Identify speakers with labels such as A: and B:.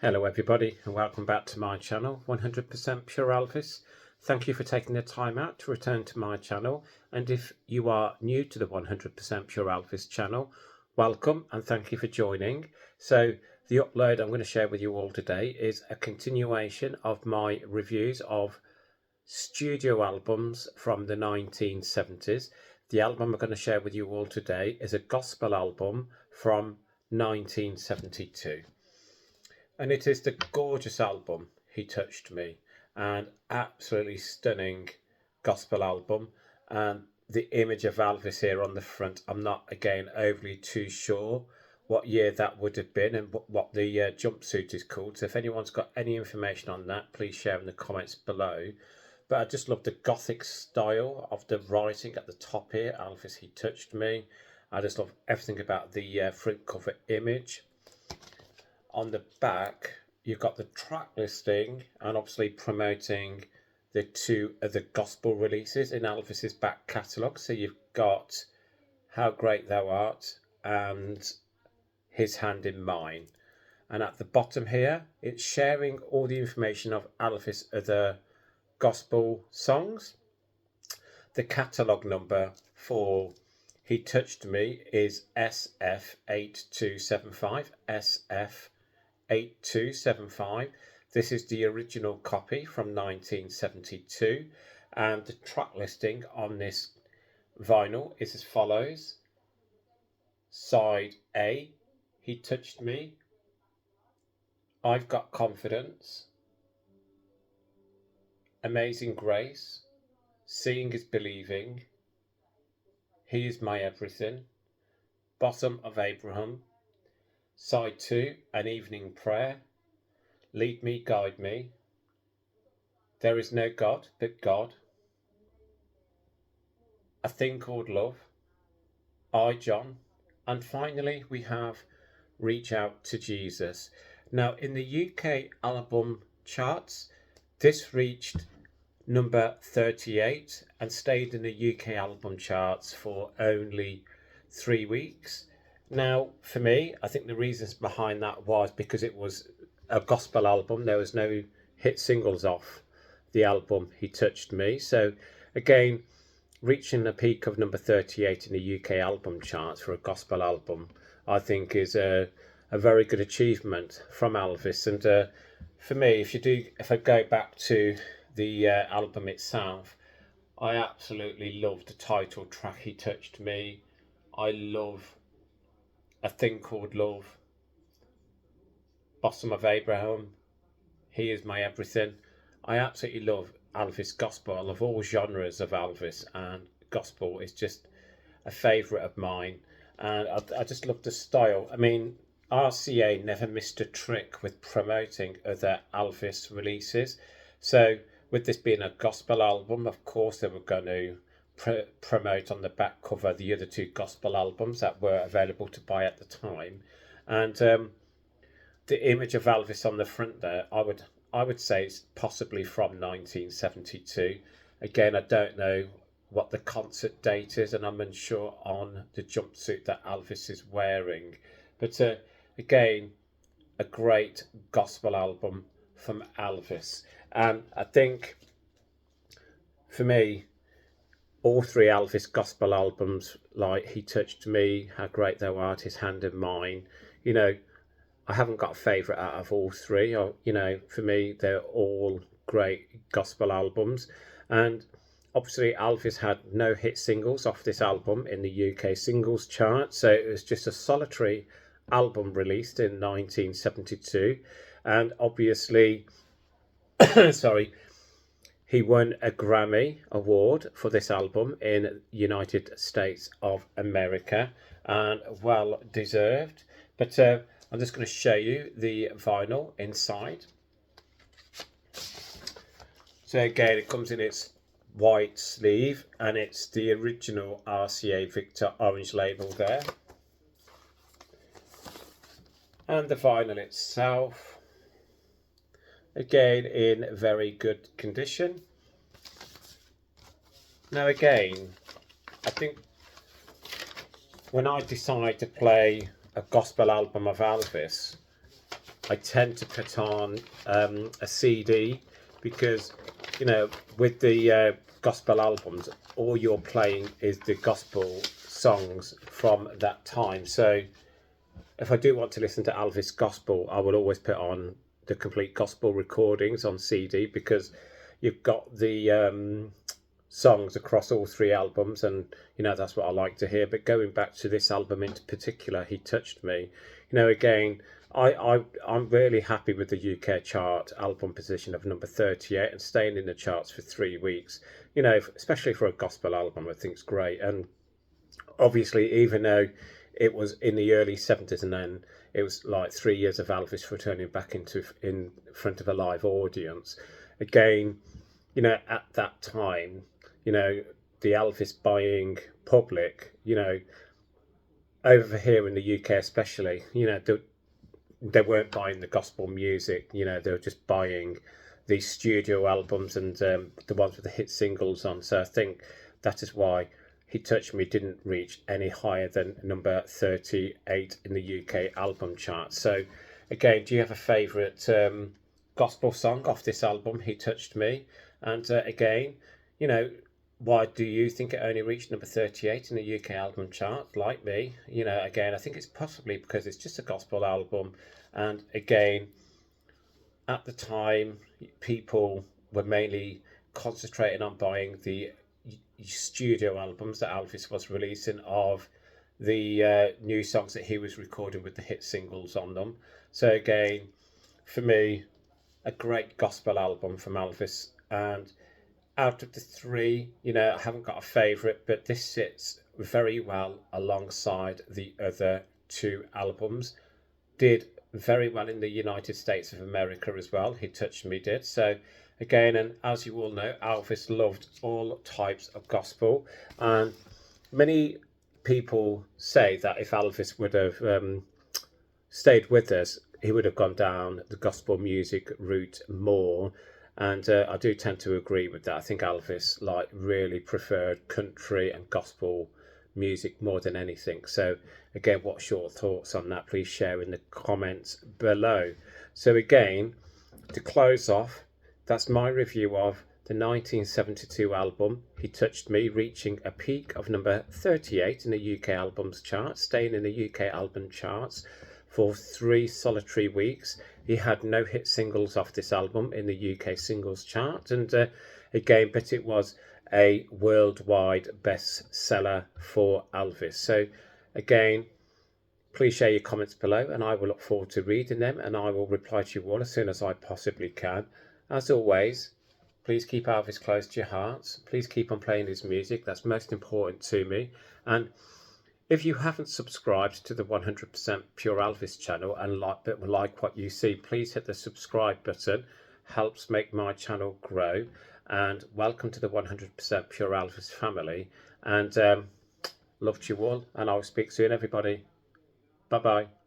A: Hello everybody and welcome back to my channel 100% Pure Elvis. Thank you for taking the time out to return to my channel, and if you are new to the 100% Pure Elvis channel, welcome and thank you for joining. So the upload I'm going to share with you all today is a continuation of my reviews of studio albums from the 1970s. The album I'm going to share with you all today is a gospel album from 1972. And it is the gorgeous album, He Touched Me, and absolutely stunning gospel album. And the image of Elvis here on the front, I'm not, again, overly too sure what year that would have been and what the jumpsuit is called. So if anyone's got any information on that, please share in the comments below. But I just love the gothic style of the writing at the top here, Elvis, He Touched Me. I just love everything about the front cover image. On the back, you've got the track listing and obviously promoting the two of the gospel releases in Elvis's back catalogue. So you've got How Great Thou Art and His Hand in Mine. And at the bottom here, it's sharing all the information of Elvis' other gospel songs. The catalogue number for He Touched Me is SF8275, SF8275. This is the original copy from 1972, and the track listing on this vinyl is as follows. Side A, He Touched Me, I've Got Confidence, Amazing Grace, Seeing is Believing, He Is My Everything, Bosom of Abraham. Side 2, An Evening Prayer, Lead Me, Guide Me, There Is No God But God, A Thing Called Love, I, John, and finally we have Reach Out to Jesus. Now in the UK album charts, this reached number 38 and stayed in the UK album charts for only 3 weeks. Now, for me, I think the reasons behind that was because it was a gospel album. There was no hit singles off the album He Touched Me. So, again, reaching a peak of number 38 in the UK album charts for a gospel album, I think is a very good achievement from Elvis. And for me, if I go back to the album itself, I absolutely love the title track He Touched Me. I love A Thing Called Love, Bosom of Abraham, He Is My Everything. I absolutely love Elvis gospel. I love all genres of Elvis, and gospel is just a favourite of mine. And I just love the style. I mean, RCA never missed a trick with promoting other Elvis releases. So with this being a gospel album, of course they were going to promote on the back cover the other two gospel albums that were available to buy at the time. And the image of Elvis on the front there, I would say it's possibly from 1972. Again, I don't know what the concert date is, and I'm unsure on the jumpsuit that Elvis is wearing. But again, a great gospel album from Elvis. And I think for me, all three Elvis gospel albums, like He Touched Me, How Great Thou Art, His Hand in Mine, I haven't got a favourite out of all three. For me, they're all great gospel albums. And obviously, Elvis had no hit singles off this album in the UK singles chart. So it was just a solitary album released in 1972. And obviously, sorry, he won a Grammy Award for this album in United States of America, and well deserved. But I'm just going to show you the vinyl inside. So again, it comes in its white sleeve, and it's the original RCA Victor orange label there. And the vinyl itself, again in very good condition. Now again, I think when I decide to play a gospel album of Elvis, I tend to put on a CD because, you know, with the gospel albums, all you're playing is the gospel songs from that time. So if I do want to listen to Elvis gospel, I will always put on the complete gospel recordings on CD because you've got the songs across all three albums, and you know that's what I like to hear. But going back to this album in particular, He Touched Me, you know, again, I'm really happy with the UK chart album position of number 38 and staying in the charts for 3 weeks. You know, especially for a gospel album, I think it's great. And obviously, even though it was in the early 70s and then it was like 3 years of Elvis returning back into in front of a live audience, again, you know, at that time, you know, the Elvis buying public, you know, over here in the UK especially, you know, they weren't buying the gospel music, you know, they were just buying these studio albums and the ones with the hit singles on. So I think that is why He Touched Me didn't reach any higher than number 38 in the UK album chart. So again, do you have a favourite gospel song off this album, He Touched Me? And again, you know, why do you think it only reached number 38 in the UK album chart, like me? You know, again, I think it's possibly because it's just a gospel album. And again, at the time, people were mainly concentrating on buying the studio albums that Elvis was releasing of the new songs that he was recording with the hit singles on them. So again, for me, a great gospel album from Elvis. And out of the three, you know, I haven't got a favourite, but this sits very well alongside the other two albums. Did very well in the United States of America as well. He Touched Me did. So again, and as you all know, Elvis loved all types of gospel, and many people say that if Elvis would have stayed with us, he would have gone down the gospel music route more. And I do tend to agree with that. I think Elvis like really preferred country and gospel music more than anything. So again, what's your thoughts on that? Please share in the comments below. So again, to close off, that's my review of the 1972 album He Touched Me, reaching a peak of number 38 in the UK albums chart, staying in the UK album charts for 3 solitary weeks. He had no hit singles off this album in the UK singles chart, and again, but it was a worldwide bestseller for Elvis. So again, please share your comments below and I will look forward to reading them, and I will reply to you all as soon as I possibly can. As always, please keep Elvis close to your hearts. Please keep on playing his music. That's most important to me. And if you haven't subscribed to the 100% Pure Elvis channel and like what you see, please hit the subscribe button. Helps make my channel grow. And welcome to the 100% Pure Elvis family. And love to you all. And I'll speak soon, everybody. Bye-bye.